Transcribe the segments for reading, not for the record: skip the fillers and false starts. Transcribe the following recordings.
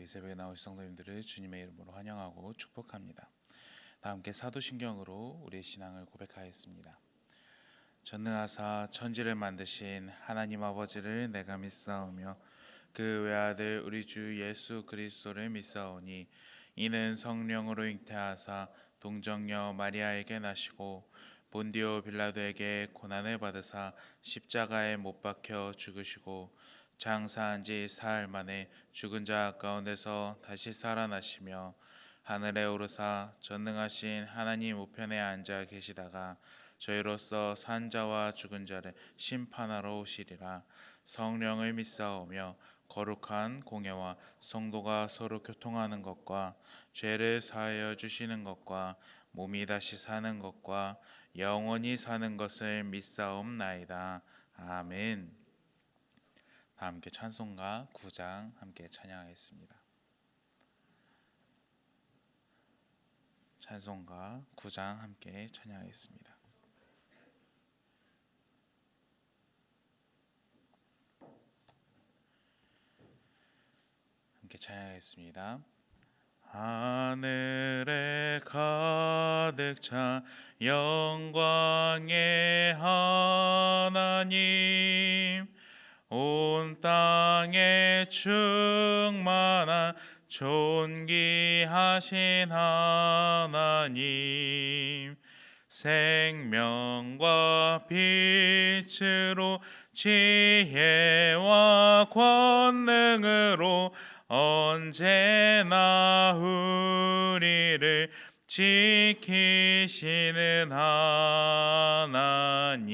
이 새벽에 나오신 성도님들을 주님의 이름으로 환영하고 축복합니다. 다 함께 사도신경으로 우리의 신앙을 고백하였습니다. 전능하사 천지를 만드신 하나님 아버지를 내가 믿사오며 그 외아들 우리 주 예수 그리스도를 믿사오니 이는 성령으로 잉태하사 동정녀 마리아에게 나시고 본디오 빌라도에게 고난을 받으사 십자가에 못 박혀 죽으시고 장사한 지 사흘 만에 죽은 자 가운데서 다시 살아나시며 하늘에 오르사 전능하신 하나님 우편에 앉아 계시다가 저희로서 산 자와 죽은 자를 심판하러 오시리라. 성령을 믿사오며 거룩한 공예와 성도가 서로 교통하는 것과 죄를 사하여 주시는 것과 몸이 다시 사는 것과 영원히 사는 것을 믿사옵나이다. 아멘. 다 함께 찬송가 9장 함께 찬양하겠습니다. 찬송가 9장 함께 찬양하겠습니다. 함께 찬양하겠습니다. 하늘에 가득 찬 영광의 하나님, 온 땅에 충만한 존귀하신 하나님, 생명과 빛으로 지혜와 권능으로 언제나 우리를 지키시는 하나님,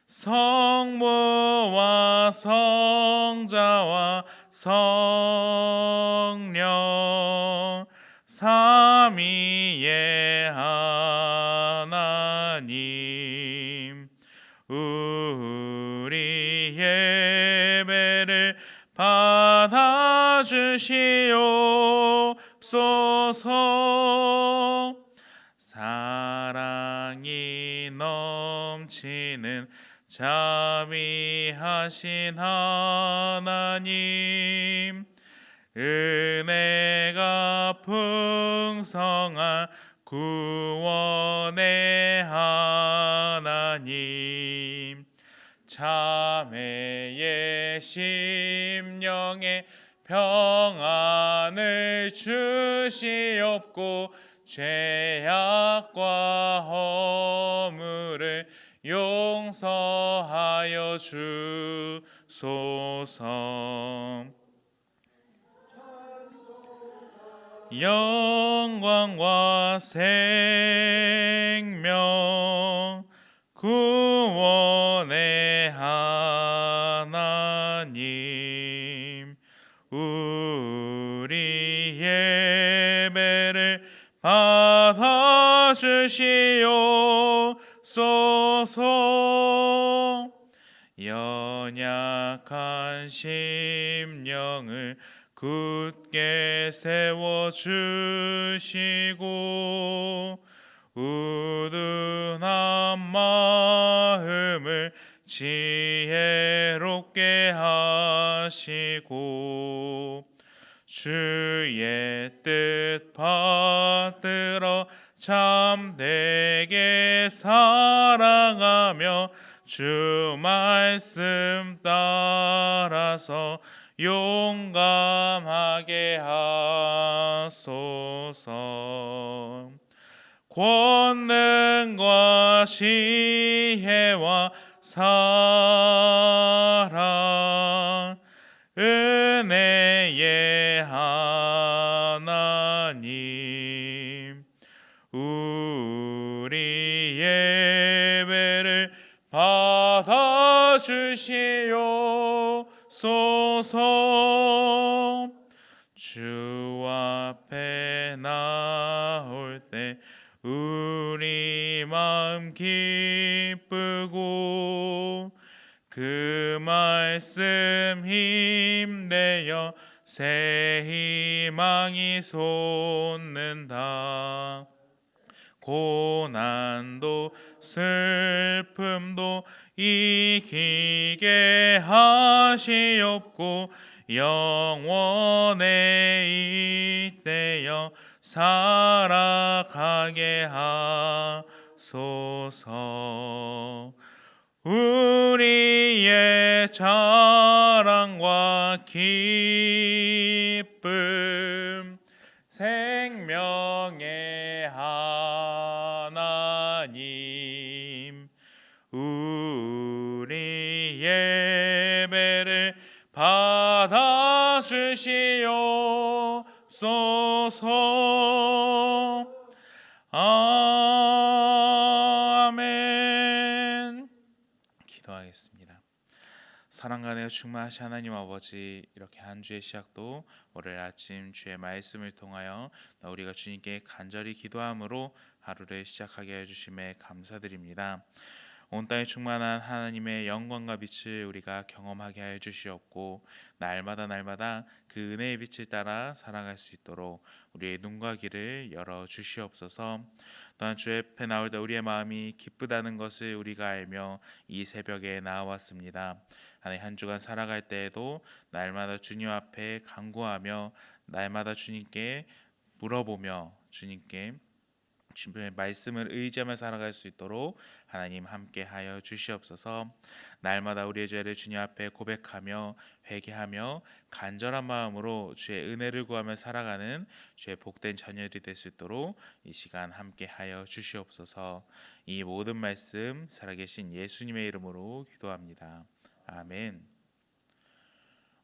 성부와 성자와 성령 삼위의 하나님, 우리 예배를 받아주시옵소서. 사랑이 넘치는 자비하신 하나님, 은혜가 풍성한 구원의 하나님, 자매의 심령에 평안을 주시옵고 죄악과 허물을 용서하여 주소서. 영광과 생명 구원의 하나님, 우리 예배를 받아주시옵소서. 연약한 심령을 굳게 세워주시고 우둔한 마음을 지혜롭게 하시고 주의 뜻 받들어 참되게 사랑하며 주 말씀 따라서 용감하게 하소서. 권능과 지혜와 사랑 은혜의 하나님, 우리 예배를 받아주시옵소서. 주 앞에 나올 때 우리 마음 기쁘고 그 말씀 힘내어 새 희망이 솟는다. 고난도 슬픔도 이기게 하시옵고 영원에 있대어 살아가게 하소서. 우리의 자랑과 기쁨 생명의 하나님, 우리 예배를 받아 주시옵소서. 아멘. 기도하겠습니다. 사랑과 은혜가 충만하신 하나님 아버지, 이렇게 한 주의 시작도 월요일 아침 주의 말씀을 통하여 우리가 주님께 간절히 기도함으로 하루를 시작하게 해주심에 감사드립니다. 온 땅에 충만한 하나님의 영광과 빛을 우리가 경험하게 하여 주시옵고, 날마다 그 은혜의 빛을 따라 살아갈 수 있도록 우리의 눈과 귀를 열어 주시옵소서. 또한 주 앞에 나올 때 우리의 마음이 기쁘다는 것을 우리가 알며 이 새벽에 나왔습니다. 한 주간 살아갈 때에도 날마다 주님 앞에 간구하며 날마다 주님께 물어보며 주님께 주님의 말씀을 의지하며 살아갈 수 있도록 하나님 함께하여 주시옵소서. 날마다 우리의 죄를 주님 앞에 고백하며 회개하며 간절한 마음으로 주의 은혜를 구하며 살아가는 주의 복된 자녀들이 될 수 있도록 이 시간 함께하여 주시옵소서. 이 모든 말씀 살아계신 예수님의 이름으로 기도합니다. 아멘.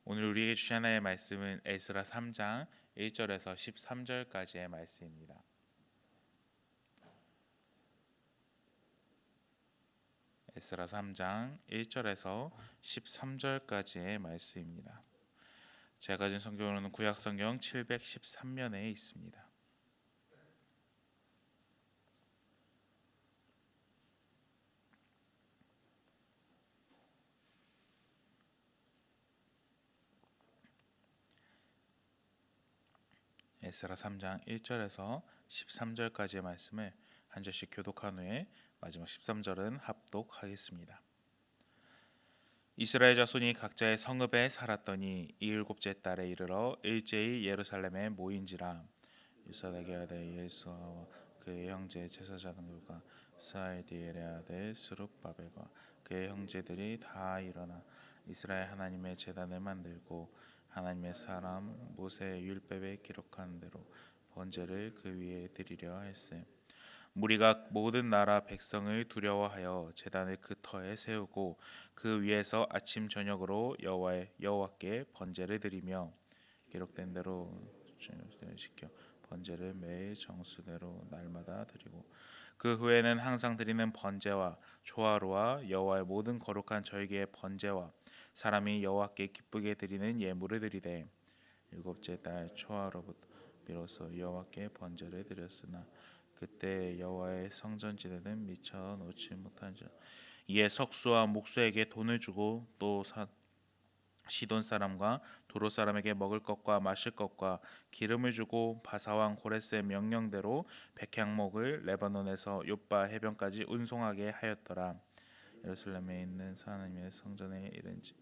오늘 우리에게 주신 하나의 말씀은 에스라 3장 1절에서 13절까지의 말씀입니다. 에스라 3장 1절에서 13절까지의 말씀입니다. 제가 가진 성경으로는 구약성경 713면에 있습니다. 에스라 3장 1절에서 13절까지의 말씀을 한 절씩 교독한 후에 마지막 13절은 합독하겠습니다. 이스라엘 자손이 각자의 성읍에 살았더니 이 일곱째 달에 이르러 일제히 예루살렘에 모인지라. 유사되게 아들 예수와 그의 형제 제사장들과 스알디엘의 아들 스룹바벨과 그의 형제들이 다 일어나 이스라엘 하나님의 제단을 만들고 하나님의 사람 모세의 율법에 기록한 대로 번제를 그 위에 드리려 했음. 무리가 모든 나라 백성을 두려워하여 제단을 그 터에 세우고 그 위에서 아침 저녁으로 여호와께 번제를 드리며 기록된 대로 시켜 번제를 매일 정수대로 날마다 드리고 그 후에는 항상 드리는 번제와 초하루와 여호와의 모든 거룩한 절기의 번제와 사람이 여호와께 기쁘게 드리는 예물을 드리되 일곱째 달 초하루부터 비로소 여호와께 번제를 드렸으나 그때 여호와의 성전지대는 미쳐 놓지 못한지라. 이에 석수와 목수에게 돈을 주고 또 시돈 사람과 도로 사람에게 먹을 것과 마실 것과 기름을 주고 바사왕 고레스의 명령대로 백향목을 레바논에서 욥바 해변까지 운송하게 하였더라. 예루살렘에 있는 하나님의 성전에 이른지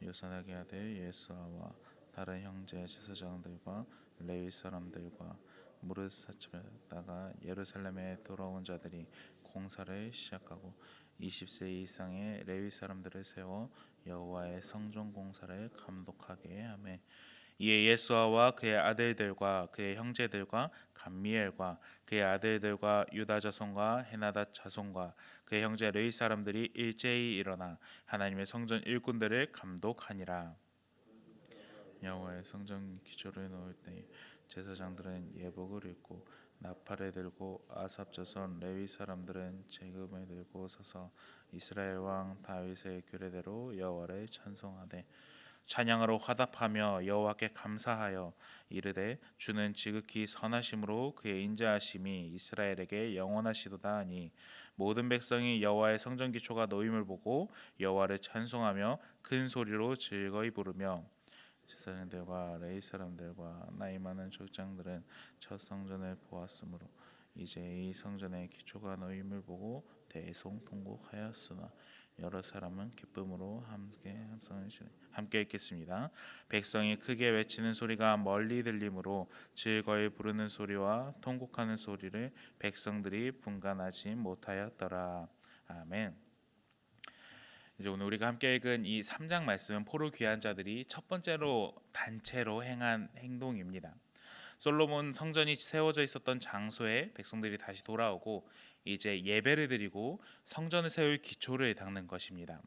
요산하게 아들 예수아와 다른 형제 제사장들과 레위 사람들과 무릇 사치다가 예루살렘에 돌아온 자들이 공사를 시작하고 20세 이상의 레위 사람들을 세워 여호와의 성전 공사를 감독하게 하매 이에 예수아와 그의 아들들과 그의 형제들과 감미엘과 그의 아들들과 유다 자손과 헤나닷 자손과 그의 형제 레위 사람들이 일제히 일어나 하나님의 성전 일꾼들을 감독하니라. 여호와의 성전 기초를 놓을 때 제사장들은 예복을 입고 나팔을 들고 아삽 자손 레위 사람들은 제금을 들고 서서 이스라엘 왕 다윗의 규례대로 여호와를 찬송하되 찬양으로 화답하며 여호와께 감사하여 이르되 주는 지극히 선하심으로 그의 인자하심이 이스라엘에게 영원하시도다 하니 모든 백성이 여호와의 성전 기초가 놓임을 보고 여호와를 찬송하며 큰 소리로 즐거이 부르며 제사장들과 레위 사람들과 나이 많은 족장들은 첫 성전을 보았으므로 이제 이 성전의 기초가 놓임을 보고 대성통곡하였으나 여러 사람은 기쁨으로 함께 읽겠습니다. 백성이 크게 외치는 소리가 멀리 들리므로 즐거이 부르는 소리와 통곡하는 소리를 백성들이 분간하지 못하였더라. 아멘. 이제 오늘 우리가 함께 읽은 이 3장 말씀은 포로 귀한 자들이 첫 번째로 단체로 행한 행동입니다. 솔로몬 성전이 세워져 있었던 장소에 백성들이 다시 돌아오고 이제 예배를 드리고 성전을 세울 기초를 닦는 것입니다.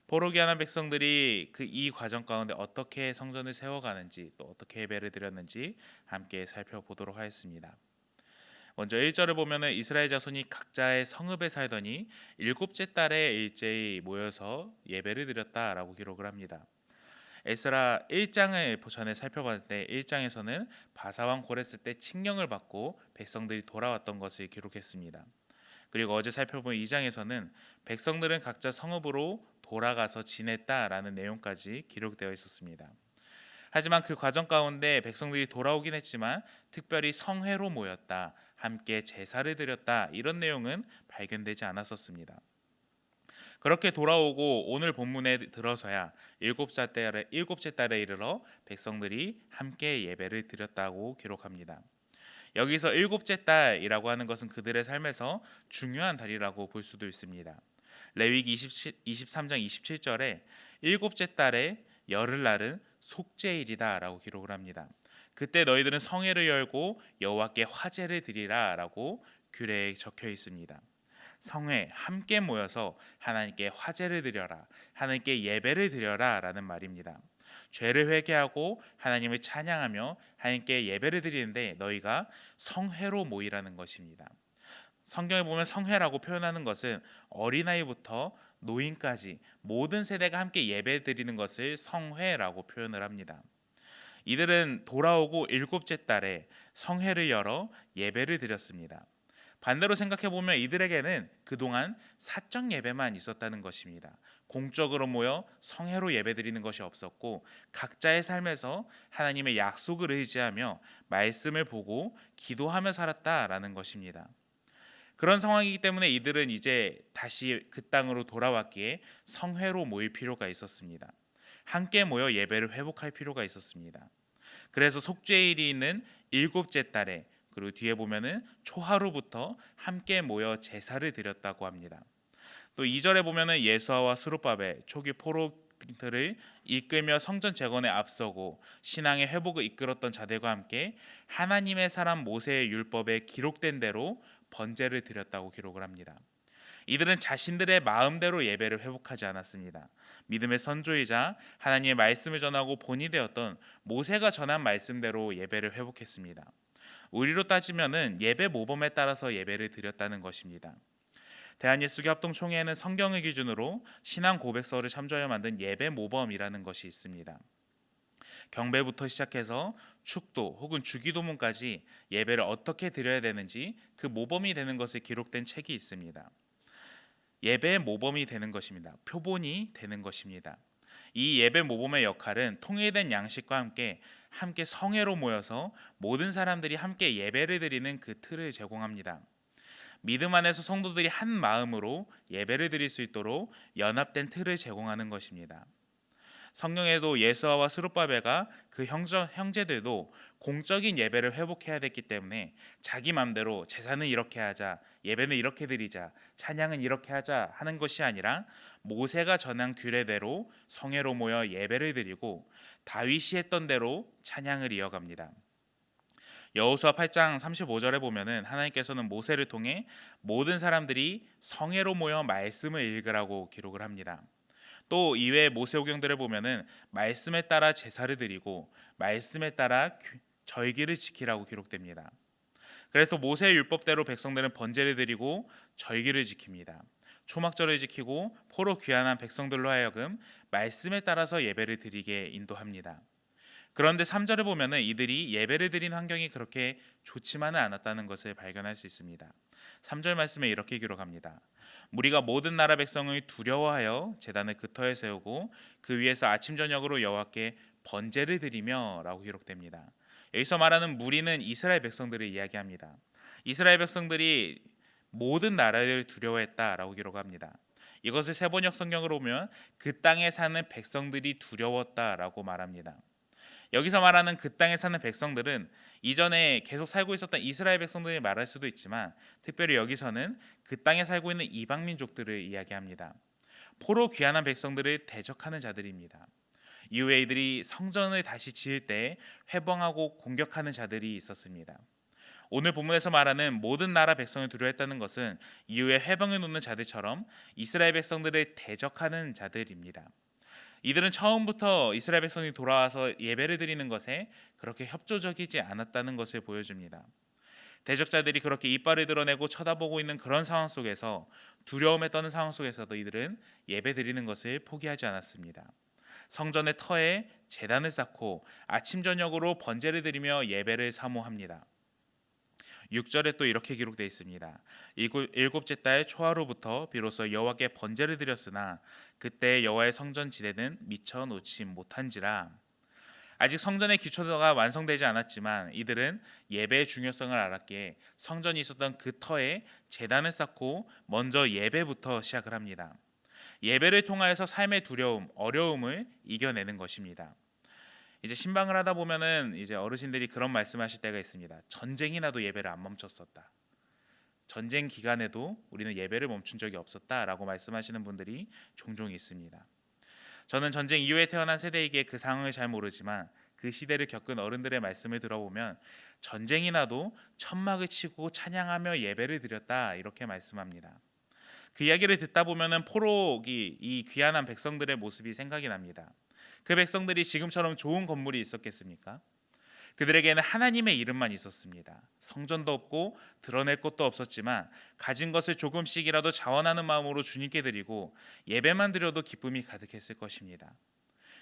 포로 귀환한 백성들이 이 과정 가운데 어떻게 성전을 세워가는지 또 어떻게 예배를 드렸는지 함께 살펴보도록 하겠습니다. 먼저 1절을 보면은 이스라엘 자손이 각자의 성읍에 살더니 일곱째 달에 일제히 모여서 예배를 드렸다라고 기록을 합니다. 에스라 1장을 전에 살펴봤는데 1장에서는 바사왕 고레스 때 칙령을 받고 백성들이 돌아왔던 것을 기록했습니다. 그리고 어제 살펴본 2장에서는 백성들은 각자 성읍으로 돌아가서 지냈다라는 내용까지 기록되어 있었습니다. 하지만 그 과정 가운데 백성들이 돌아오긴 했지만 특별히 성회로 모였다, 함께 제사를 드렸다 이런 내용은 발견되지 않았었습니다. 그렇게 돌아오고 오늘 본문에 들어서야 일곱째 달에 이르러 백성들이 함께 예배를 드렸다고 기록합니다. 여기서 일곱째 달이라고 하는 것은 그들의 삶에서 중요한 달이라고 볼 수도 있습니다. 레위기 23장 27절에 일곱째 달에 열흘날은 속죄일이다라고 기록을 합니다. 그때 너희들은 성회를 열고 여호와께 화제를 드리라라고 규례에 적혀 있습니다. 성회 함께 모여서 하나님께 화제를 드려라, 하나님께 예배를 드려라라는 말입니다. 죄를 회개하고 하나님을 찬양하며 하나님께 예배를 드리는데 너희가 성회로 모이라는 것입니다. 성경에 보면 성회라고 표현하는 것은 어린아이부터 노인까지 모든 세대가 함께 예배 드리는 것을 성회라고 표현을 합니다. 이들은 돌아오고 일곱째 달에 성회를 열어 예배를 드렸습니다. 반대로 생각해 보면 이들에게는 그동안 사적 예배만 있었다는 것입니다. 공적으로 모여 성회로 예배드리는 것이 없었고 각자의 삶에서 하나님의 약속을 의지하며 말씀을 보고 기도하며 살았다라는 것입니다. 그런 상황이기 때문에 이들은 이제 다시 그 땅으로 돌아왔기에 성회로 모일 필요가 있었습니다. 함께 모여 예배를 회복할 필요가 있었습니다. 그래서 속죄일이 있는 일곱째 달에 그리고 뒤에 보면은 초하루부터 함께 모여 제사를 드렸다고 합니다. 또 2절에 보면은 예수아와 스룹바벨 초기 포로들을 이끌며 성전 재건에 앞서고 신앙의 회복을 이끌었던 자들과 함께 하나님의 사람 모세의 율법에 기록된 대로 번제를 드렸다고 기록을 합니다. 이들은 자신들의 마음대로 예배를 회복하지 않았습니다. 믿음의 선조이자 하나님의 말씀을 전하고 본이 되었던 모세가 전한 말씀대로 예배를 회복했습니다. 우리로 따지면은 예배 모범에 따라서 예배를 드렸다는 것입니다. 대한예수교합동총회에는 성경을 기준으로 신앙 고백서를 참조하여 만든 예배 모범이라는 것이 있습니다. 경배부터 시작해서 축도 혹은 주기도문까지 예배를 어떻게 드려야 되는지 그 모범이 되는 것을 기록된 책이 있습니다. 예배의 모범이 되는 것입니다. 표본이 되는 것입니다. 이 예배 모범의 역할은 통일된 양식과 함께 성회로 모여서 모든 사람들이 함께 예배를 드리는 그 틀을 제공합니다. 믿음 안에서 성도들이 한 마음으로 예배를 드릴 수 있도록 연합된 틀을 제공하는 것입니다. 성경에도 예수아와 스룹바벨과 그 형제들도 공적인 예배를 회복해야 됐기 때문에 자기 맘대로 제사는 이렇게 하자, 예배는 이렇게 드리자, 찬양은 이렇게 하자 하는 것이 아니라 모세가 전한 규례대로 성회로 모여 예배를 드리고 다윗이 했던 대로 찬양을 이어갑니다. 여호수아 8장 35절에 보면은 하나님께서는 모세를 통해 모든 사람들이 성회로 모여 말씀을 읽으라고 기록을 합니다. 또 이외의 모세오경들을 보면은 말씀에 따라 제사를 드리고 말씀에 따라 절기를 지키라고 기록됩니다. 그래서 모세의 율법대로 백성들은 번제를 드리고 절기를 지킵니다. 초막절을 지키고 포로 귀환한 백성들로 하여금 말씀에 따라서 예배를 드리게 인도합니다. 그런데 3절을 보면은 이들이 예배를 드린 환경이 그렇게 좋지만은 않았다는 것을 발견할 수 있습니다. 3절 말씀에 이렇게 기록합니다. 무리가 모든 나라 백성을 두려워하여 제단을 그 터에 세우고 그 위에서 아침 저녁으로 여호와께 번제를 드리며 라고 기록됩니다. 여기서 말하는 무리는 이스라엘 백성들을 이야기합니다. 이스라엘 백성들이 모든 나라를 두려워했다라고 기록합니다. 이것을 세번역 성경으로 보면 그 땅에 사는 백성들이 두려웠다라고 말합니다. 여기서 말하는 그 땅에 사는 백성들은 이전에 계속 살고 있었던 이스라엘 백성들이 말할 수도 있지만, 특별히 여기서는 그 땅에 살고 있는 이방 민족들을 이야기합니다. 포로 귀환한 백성들을 대적하는 자들입니다. 이후에 이들이 성전을 다시 지을 때 회방하고 공격하는 자들이 있었습니다. 오늘 본문에서 말하는 모든 나라 백성을 두려워했다는 것은 이후에 회방을 놓는 자들처럼 이스라엘 백성들을 대적하는 자들입니다. 이들은 처음부터 이스라엘 백성이 돌아와서 예배를 드리는 것에 그렇게 협조적이지 않았다는 것을 보여줍니다. 대적자들이 그렇게 이빨을 드러내고 쳐다보고 있는 그런 상황 속에서, 두려움에 떠는 상황 속에서도 이들은 예배 드리는 것을 포기하지 않았습니다. 성전의 터에 제단을 쌓고 아침 저녁으로 번제를 드리며 예배를 사모합니다. 6절에 또 이렇게 기록되어 있습니다. 일곱째 달 초하루부터 비로소 여호와께 번제를 드렸으나 그때 여호와의 성전 지대는 미쳐 놓지 못한지라. 아직 성전의 기초가 완성되지 않았지만 이들은 예배의 중요성을 알았기에 성전이 있었던 그 터에 제단을 쌓고 먼저 예배부터 시작을 합니다. 예배를 통하여서 삶의 두려움, 어려움을 이겨내는 것입니다. 이제 신방을 하다 보면은 이제 어르신들이 그런 말씀하실 때가 있습니다. 전쟁이 나도 예배를 안 멈췄었다. 전쟁 기간에도 우리는 예배를 멈춘 적이 없었다라고 말씀하시는 분들이 종종 있습니다. 저는 전쟁 이후에 태어난 세대이기에 그 상황을 잘 모르지만 그 시대를 겪은 어른들의 말씀을 들어보면 전쟁이 나도 천막을 치고 찬양하며 예배를 드렸다 이렇게 말씀합니다. 그 이야기를 듣다 보면은 포로기 이 귀환한 백성들의 모습이 생각이 납니다. 그 백성들이 지금처럼 좋은 건물이 있었겠습니까? 그들에게는 하나님의 이름만 있었습니다. 성전도 없고 드러낼 것도 없었지만 가진 것을 조금씩이라도 자원하는 마음으로 주님께 드리고 예배만 드려도 기쁨이 가득했을 것입니다.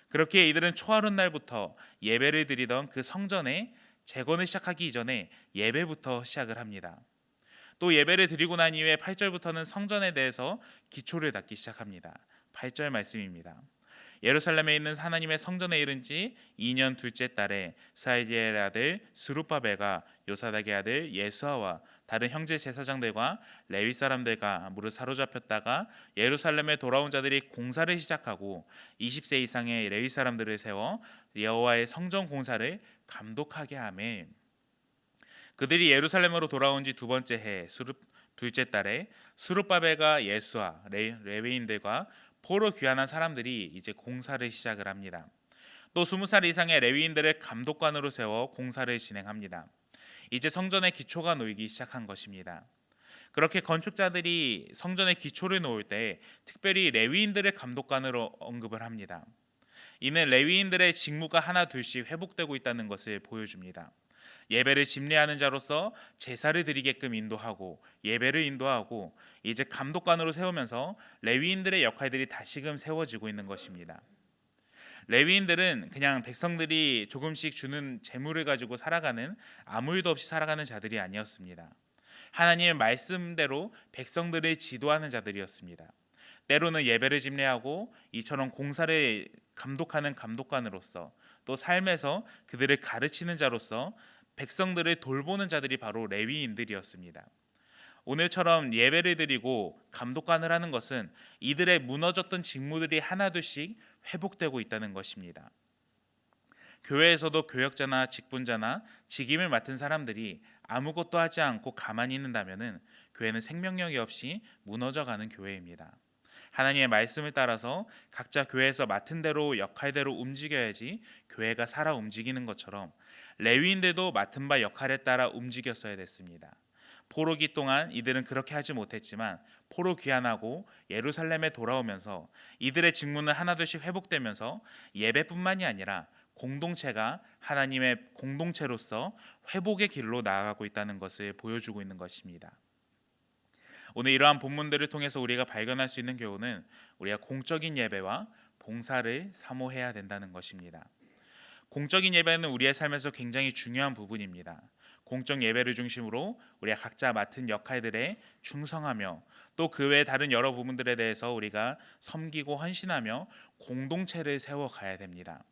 그렇게 이들은 초하룻 날부터 예배를 드리던 그 성전에 재건을 시작하기 이전에 예배부터 시작을 합니다. 또 예배를 드리고 난 이후에 8절부터는 성전에 대해서 기초를 닦기 시작합니다. 8절 말씀입니다. 예루살렘에 있는 하나님의 성전에 이른 지 2년 둘째 달에 스알디엘의 아들 스룹바벨과 요사닥의 아들 예수아와 다른 형제 제사장들과 레위 사람들과 무릇 사로잡혔다가 예루살렘에 돌아온 자들이 공사를 시작하고 20세 이상의 레위 사람들을 세워 여호와의 성전 공사를 감독하게 하매, 그들이 예루살렘으로 돌아온 지 두 번째 해 둘째 달에 스룹바벨과 예수아 레위인들과 포로 귀환한 사람들이 이제 공사를 시작을 합니다. 또 20살 이상의 레위인들을 감독관으로 세워 공사를 진행합니다. 이제 성전의 기초가 놓이기 시작한 것입니다. 그렇게 건축자들이 성전의 기초를 놓을 때 특별히 레위인들을 감독관으로 언급을 합니다. 이는 레위인들의 직무가 하나 둘씩 회복되고 있다는 것을 보여줍니다. 예배를 집례하는 자로서 제사를 드리게끔 인도하고 예배를 인도하고 이제 감독관으로 세우면서 레위인들의 역할들이 다시금 세워지고 있는 것입니다. 레위인들은 그냥 백성들이 조금씩 주는 재물을 가지고 살아가는, 아무 일도 없이 살아가는 자들이 아니었습니다. 하나님의 말씀대로 백성들을 지도하는 자들이었습니다. 때로는 예배를 집례하고 이처럼 공사를 감독하는 감독관으로서, 또 삶에서 그들을 가르치는 자로서 백성들을 돌보는 자들이 바로 레위인들이었습니다. 오늘처럼 예배를 드리고 감독관을 하는 것은 이들의 무너졌던 직무들이 하나둘씩 회복되고 있다는 것입니다. 교회에서도 교역자나 직분자나 직임을 맡은 사람들이 아무것도 하지 않고 가만히 있는다면 교회는 생명력이 없이 무너져가는 교회입니다. 하나님의 말씀을 따라서 각자 교회에서 맡은 대로 역할대로 움직여야지 교회가 살아 움직이는 것처럼 레위인들도 맡은 바 역할에 따라 움직였어야 됐습니다. 포로기 동안 이들은 그렇게 하지 못했지만 포로 귀환하고 예루살렘에 돌아오면서 이들의 직무는 하나둘씩 회복되면서 예배뿐만이 아니라 공동체가 하나님의 공동체로서 회복의 길로 나아가고 있다는 것을 보여주고 있는 것입니다. 오늘 이러한 본문들을 통해서 우리가 발견할 수 있는 교훈은 우리가 공적인 예배와 봉사를 사모해야 된다는 것입니다. 공적인 예배는 우리의 삶에서 굉장히 중요한 부분입니다. 공적 예배를 중심으로 우리가 각자 맡은 역할들에 충성하며 또 그 외 다른 여러 부분들에 대해서 우리가 섬기고 헌신하며 공동체를 세워가야 됩니다.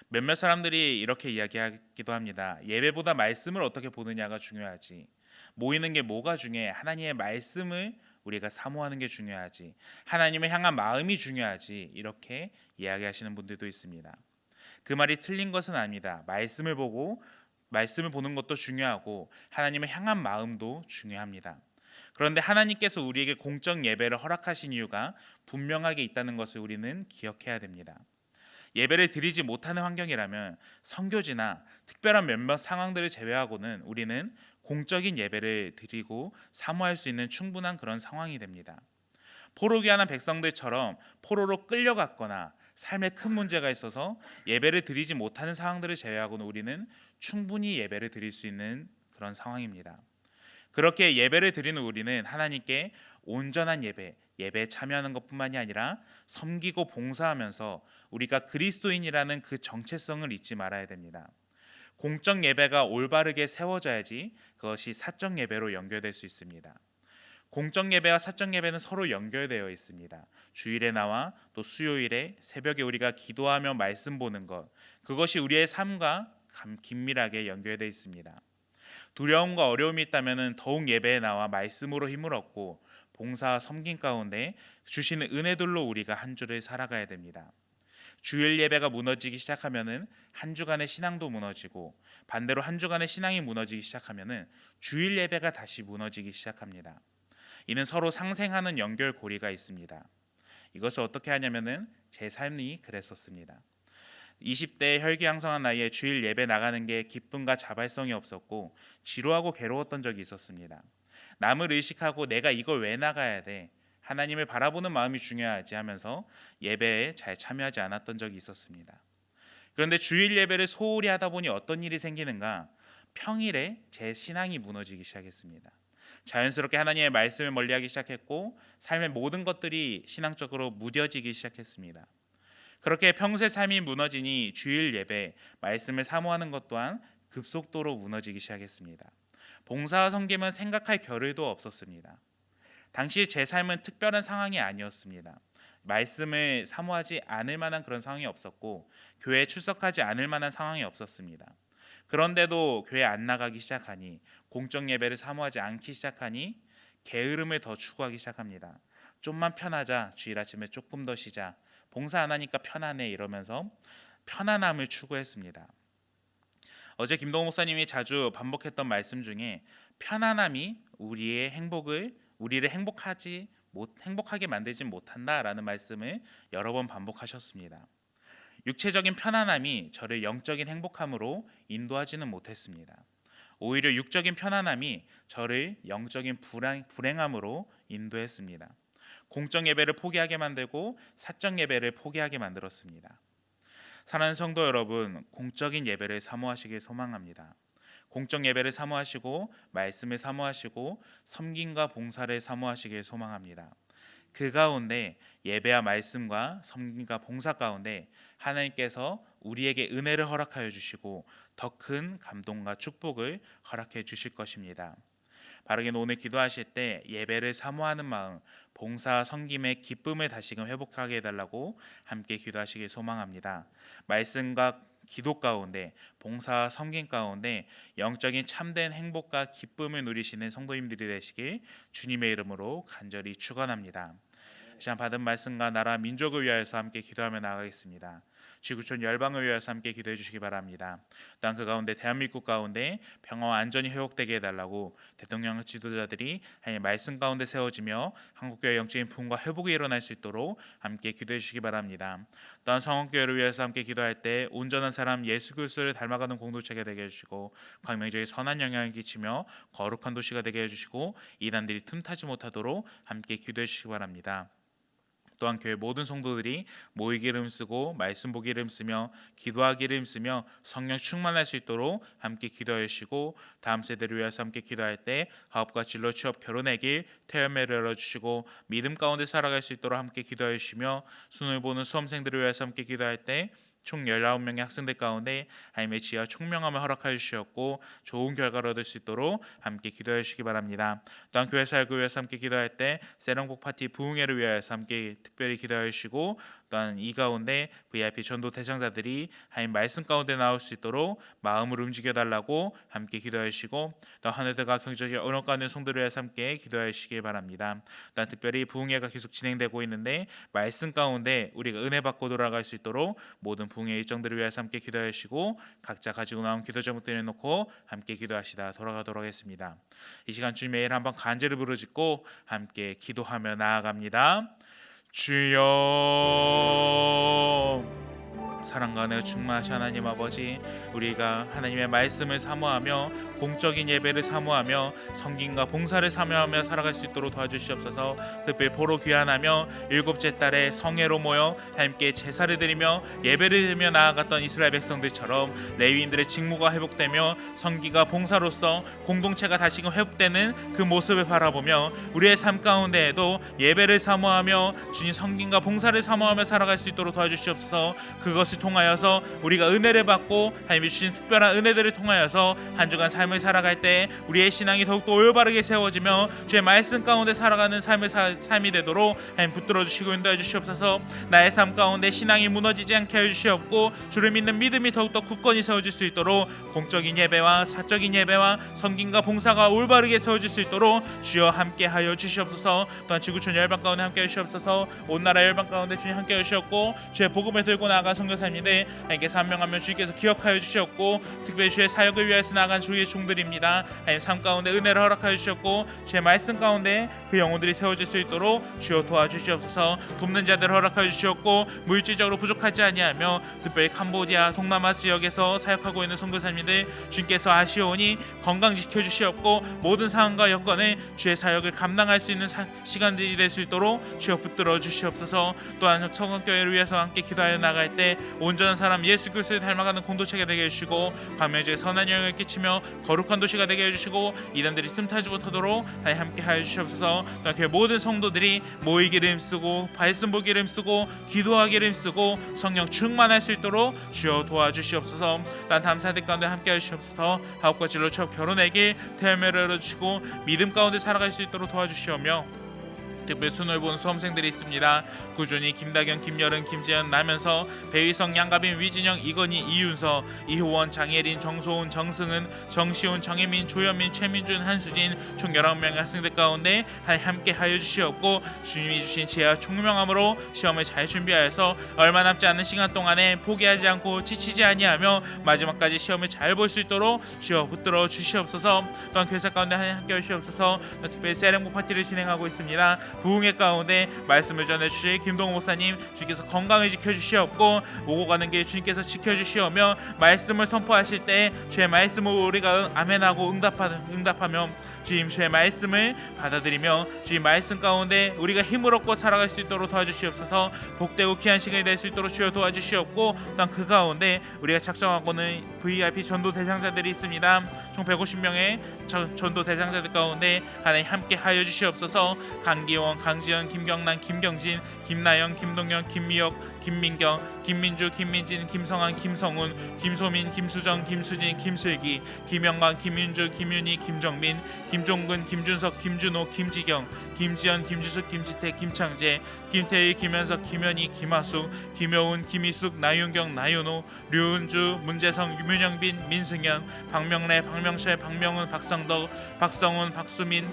몇몇 사람들이 이렇게 이야기하기도 합니다. 예배보다 말씀을 어떻게 보느냐가 중요하지. 모이는 게 뭐가 중요해? 하나님의 말씀을 우리가 사모하는 게 중요하지, 하나님을 향한 마음이 중요하지, 이렇게 이야기하시는 분들도 있습니다. 그 말이 틀린 것은 아닙니다. 말씀을 보는 것도 중요하고 하나님을 향한 마음도 중요합니다. 그런데 하나님께서 우리에게 공적 예배를 허락하신 이유가 분명하게 있다는 것을 우리는 기억해야 됩니다. 예배를 드리지 못하는 환경이라면 선교지나 특별한 몇몇 상황들을 제외하고는 우리는 공적인 예배를 드리고 사모할 수 있는 충분한 그런 상황이 됩니다. 포로기하는 백성들처럼 포로로 끌려갔거나 삶에 큰 문제가 있어서 예배를 드리지 못하는 상황들을 제외하고는 우리는 충분히 예배를 드릴 수 있는 그런 상황입니다. 그렇게 예배를 드리는 우리는 하나님께 온전한 예배에 참여하는 것뿐만이 아니라 섬기고 봉사하면서 우리가 그리스도인이라는 그 정체성을 잊지 말아야 됩니다. 공적 예배가 올바르게 세워져야지 그것이 사적 예배로 연결될 수 있습니다. 공적 예배와 사적 예배는 서로 연결되어 있습니다. 주일에 나와 또 수요일에 새벽에 우리가 기도하며 말씀 보는 것, 그것이 우리의 삶과 긴밀하게 연결되어 있습니다. 두려움과 어려움이 있다면 더욱 예배에 나와 말씀으로 힘을 얻고 봉사와 섬김 가운데 주시는 은혜들로 우리가 한 주를 살아가야 됩니다. 주일 예배가 무너지기 시작하면은 한 주간의 신앙도 무너지고, 반대로 한 주간의 신앙이 무너지기 시작하면은 주일 예배가 다시 무너지기 시작합니다. 이는 서로 상생하는 연결고리가 있습니다. 이것을 어떻게 하냐면은 제 삶이 그랬었습니다. 20대 혈기왕성한 나이에 주일 예배 나가는 게 기쁨과 자발성이 없었고 지루하고 괴로웠던 적이 있었습니다. 남을 의식하고 내가 이걸 왜 나가야 돼? 하나님을 바라보는 마음이 중요하지 하면서 예배에 잘 참여하지 않았던 적이 있었습니다. 그런데 주일 예배를 소홀히 하다 보니 어떤 일이 생기는가? 평일에 제 신앙이 무너지기 시작했습니다. 자연스럽게 하나님의 말씀을 멀리하기 시작했고 삶의 모든 것들이 신앙적으로 무뎌지기 시작했습니다. 그렇게 평소의 삶이 무너지니 주일 예배, 말씀을 사모하는 것 또한 급속도로 무너지기 시작했습니다. 봉사와 섬김은 생각할 겨를도 없었습니다. 당시 제 삶은 특별한 상황이 아니었습니다. 말씀을 사모하지 않을 만한 그런 상황이 없었고 교회에 출석하지 않을 만한 상황이 없었습니다. 그런데도 교회 안 나가기 시작하니, 공적 예배를 사모하지 않기 시작하니 게으름을 더 추구하기 시작합니다. 좀만 편하자, 주일 아침에 조금 더 쉬자, 봉사 안 하니까 편하네, 이러면서 편안함을 추구했습니다. 어제 김동호 목사님이 자주 반복했던 말씀 중에 편안함이 우리를 행복하게 만들지 못한다라는 말씀을 여러 번 반복하셨습니다. 육체적인 편안함이 저를 영적인 행복함으로 인도하지는 못했습니다. 오히려 육적인 편안함이 저를 영적인 불행함으로 인도했습니다. 공적 예배를 포기하게 만들고 사적 예배를 포기하게 만들었습니다. 사랑하는 성도 여러분, 공적인 예배를 사모하시길 소망합니다. 공적 예배를 사모하시고 말씀을 사모하시고 섬김과 봉사를 사모하시길 소망합니다. 그 가운데 예배와 말씀과 섬김과 봉사 가운데 하나님께서 우리에게 은혜를 허락하여 주시고 더 큰 감동과 축복을 허락해 주실 것입니다. 바르게 오늘 기도하실 때 예배를 사모하는 마음, 봉사 섬김의 기쁨을 다시금 회복하게 해달라고 함께 기도하시길 소망합니다. 말씀과 기도 가운데, 봉사와 섬김 가운데 영적인 참된 행복과 기쁨을 누리시는 성도님들이 되시길 주님의 이름으로 간절히 축원합니다. 시간 받은 말씀과 나라 민족을 위하여서 함께 기도하며 나가겠습니다. 지구촌 열방을 위하여서 함께 기도해 주시기 바랍니다. 또한 그 가운데 대한민국 가운데 평화와 안전이 회복되게 해달라고 대통령 지도자들이 하나님의 말씀 가운데 세워지며 한국교회 영적인 부흥과 회복이 일어날 수 있도록 함께 기도해 주시기 바랍니다. 또한 성원교회를 위해서 함께 기도할 때 온전한 사람 예수 그리스도를 닮아가는 공동체가 되게 해주시고 광명지역에 선한 영향을 끼치며 거룩한 도시가 되게 해주시고 이단들이 틈타지 못하도록 함께 기도해 주시기 바랍니다. 또한 교회 모든 성도들이 모이기를 힘쓰고 말씀 보기를 힘쓰며 기도하기를 힘쓰며 성령 충만할 수 있도록 함께 기도해 주시고 다음 세대를 위해서 함께 기도할 때 사업과 진로 취업 결혼의 길 태연매를 열어주시고 믿음 가운데 살아갈 수 있도록 함께 기도해 주시며 수능을 보는 수험생들을 위해서 함께 기도할 때 총 19명의 학생들 가운데 하나님의 지혜와 총명함을 허락하여 주셨고 좋은 결과를 얻을 수 있도록 함께 기도해 주시기 바랍니다. 또한 교회 사역을 위해서 함께 기도할 때 세령복 파티 부흥회를 위하여서 함께 특별히 기도해 주시고 또한 이 가운데 VIP 전도 대상자들이 하나님 말씀 가운데 나올 수 있도록 마음을 움직여 달라고 함께 기도해 주시고 또 하늘들과 경제적 언어가 있는 성도를 위해서 함께 기도해 주시기 바랍니다. 또한 특별히 부흥회가 계속 진행되고 있는데 말씀 가운데 우리가 은혜 받고 돌아갈 수 있도록 모든 부흥회 일정들을 위해서 함께 기도해 주시고 각자 가지고 나온 기도 제목들을 놓고 함께 기도하시다 돌아가도록 하겠습니다. 이 시간 주님의 일 한번 간절히 부르짖고 함께 기도하며 나아갑니다. 주여, 사랑과 은혜가 충만하신 하나님 아버지, 우리가 하나님의 말씀을 사모하며 공적인 예배를 사모하며 성김과 봉사를 사모하며 살아갈 수 있도록 도와주시옵소서. 특별히 보러 귀환하며 일곱째 달에 성회로 모여 함께 제사를 드리며 예배를 드리며 나아갔던 이스라엘 백성들처럼 레위인들의 직무가 회복되며 성기가 봉사로서 공동체가 다시금 회복되는 그 모습을 바라보며 우리의 삶 가운데에도 예배를 사모하며 주님 성김과 봉사를 사모하며 살아갈 수 있도록 도와주시옵소서. 그것을 통하여서 우리가 은혜를 받고 하나님이 주신 특별한 은혜들을 통하여서 한 주간 삶을 살아갈 때 우리의 신앙이 더욱더 올바르게 세워지며 주의 말씀 가운데 살아가는 삶이 되도록 하나님 붙들어 주시고 인도해 주시옵소서. 나의 삶 가운데 신앙이 무너지지 않게 해 주시옵고 주를 믿는 믿음이 더욱더 굳건히 세워질 수 있도록 공적인 예배와 사적인 예배와 성김과 봉사가 올바르게 세워질 수 있도록 주여 함께 하여 주시옵소서. 또한 지구촌 열방 가운데 함께 해 주시옵소서. 온 나라 열방 가운데 주님 함께 해 주시옵고 주의 복음을 들고 나아간 선교사님들 하나님께서 한 명 한 명 주님께서 기억하여 주셨고 특별히 주의 사역을 위해서 나간 주의 종들입니다. 하나님 삶 가운데 은혜를 허락하여 주셨고 주의 말씀 가운데 그 영혼들이 세워질 수 있도록 주여 도와주시옵소서. 돕는 자들 허락하여 주셨고 물질적으로 부족하지 아니하며 특별히 캄보디아 동남아 지역에서 사역하고 있는 선교사님들 주님께서 아시오니 건강 지켜주시옵고 모든 상황과 여건에 주의 사역을 감당할 수 있는 시간들이 될 수 있도록 주여 붙들어 주시옵소서. 또한 성원교회를 위해서 함께 기도하여 나갈 때 온전한 사람 예수 그리스도를 닮아가는 공동체가 되게 해주시고 광명지에 선한 영향을 끼치며 거룩한 도시가 되게 해주시고 이단들이 틈타지 못하도록 함께 하여 주시옵소서. 또한 교회 모든 성도들이 모이기를 힘쓰고 말씀 보기를 힘쓰고 기도하기를 힘쓰고 성령 충만할 수 있도록 주여 도와주시옵소서. 또한 다음 세대 가운데 함께 하시옵소서. 사업과 진로 취업 결혼의 길 태음을 열어주시고 믿음 가운데 살아갈 수 있도록 도와주시오며 특별 순을 본 수험생들이 있습니다. 구준이, 김다경, 김여른, 김재현, 남현서, 배위성, 양가빈, 위진영, 이건희, 이윤서, 이효원, 장예린, 정소훈, 정승은, 정시훈, 정혜민, 조현민, 최민준, 한수진 총 19명의 학생들 가운데 함께 하여 주시옵고 주님이 주신 지혜와 총명함으로 시험을 잘 준비하여서 얼마 남지 않은 시간 동안에 포기하지 않고 지치지 아니하며 마지막까지 시험을 잘 볼 수 있도록 주여 붙들어 주시옵소서. 또한 교사 가운데 함께 하시옵소서. 특별히 세령복 파티를 진행하고 있습니다. 부흥회 가운데 말씀을 전해주실 김동호 목사님 주님께서 건강을 지켜주시옵고 오고 가는 길 주님께서 지켜주시오며 말씀을 선포하실 때 주의 말씀을 우리가 아멘하고 응답하며 주님 주의 말씀을 받아들이며 주의 말씀 가운데 우리가 힘을 얻고 살아갈 수 있도록 도와주시옵소서. 복되고 귀한 시간이 될 수 있도록 주여 도와주시옵고 또한 그 가운데 우리가 작정하고는 VIP 전도 대상자들이 있습니다. 총 150명의 전도 대상자들 가운데 하나님 함께 하여 주시옵소서. 강기원, 강지연, 김경란, 김경진, 김나영, 김동현, 김미혁, 김민경, 김민주, 김민진, 김성한, 김성훈, 김소민, 김수정, 김수진, 김슬기, 김영광, 김윤주, 김윤희, 김정민, 김종근, 김준석, 김준호, 김지경, 김지연, 김주숙, 김지태, 김창재, 김태희, 김현석, 김현희, 김하수, 김효운, 김희숙, 나윤경, 나윤호, 류은주, 문재성, 유문영빈, 민승현, 박명래, 박명철, 박명훈, 박상덕, 박성훈, 박수민,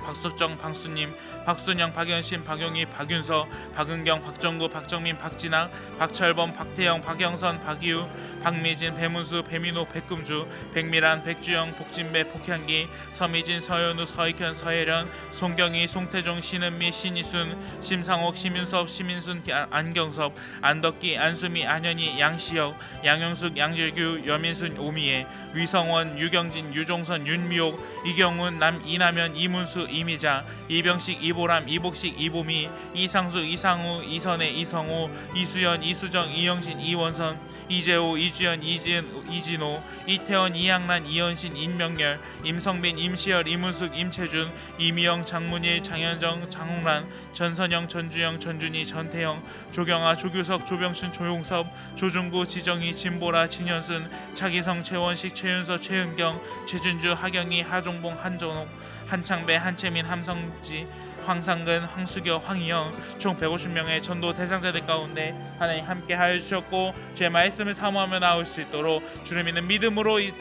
박수정, 박수님, 박순영, 박연신, 박용희, 박윤서, 박은경, 박정구, 박정민, 박진학, 박철범, 박태영, 박영선, 박이우, 박미진, 배문수, 배민호, 백금주, 백미란, 백주영, 복진배, 복향기, 서미진, 서현우, 서익현, 서혜련, 송경희, 송태종, 신은미, 신이순, 심상옥, 심윤섭, 심인순, 안경섭, 안덕기, 안수미, 안현희, 양시혁, 양영숙, 양질규, 여민순, 오미애, 위성원, 유경진, 유종선, 윤미옥, 이경훈, 이남현, 이문수, 이미자, 이병식, 이보람, 이복식, 이보미, 이상수, 이상우, 이선혜, 이성우, 이수연, 이수정, 이영신, 이원선, 이재호, 이주연, 이지은, 이진호, 이태원, 이양란, 이현신, 임명열, 임성빈, 임시열, 임은숙, 임채준, 이미영, 장문일, 장현정, 장홍란, 전선영, 전주영, 전준희, 전태영, 조경아, 조규석, 조병춘, 조용섭, 조중구, 지정희, 진보라, 진현순, 차기성, 최원식, 최윤서, 최은경, 최준주, 하경희, 하종봉, 한전옥, 한창배, 한채민, 함성지, 황상근, 황수교, 황희영 총 150명의 전도 대상자들 가운데 하나님 함께 하여 주셨고 주의 말씀을 사모하며 나올 수 있도록 주를 믿는 믿음으로 이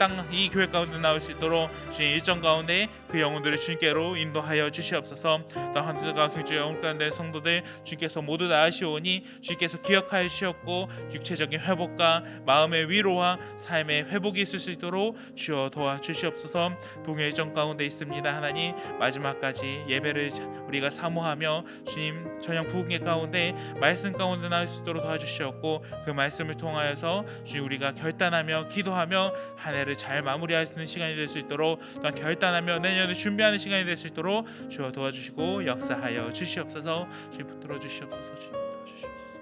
교회 가운데 나올 수 있도록 주의 일정 가운데 그 영혼들을 주님께로 인도하여 주시옵소서. 또 하늘과 교주의 영혼 가운데 성도들 주께서 모두 다 아시오니 주께서 기억하여 주셨고 육체적인 회복과 마음의 위로와 삶의 회복이 있을 수 있도록 주여 도와주시옵소서. 부흥의 일정 가운데 있습니다. 하나님 마지막까지 예배를 우리가 사모하며 주님 저녁 부흥의 가운데 말씀 가운데 나올 수 있도록 도와주시옵고 그 말씀을 통하여서 주님 우리가 결단하며 기도하며 한 해를 잘 마무리할 수 있는 시간이 될 수 있도록 또한 결단하며 내년을 준비하는 시간이 될 수 있도록 주여 도와주시고 역사하여 주시옵소서. 주님 붙들어 주시옵소서. 주님 도와주시옵소서.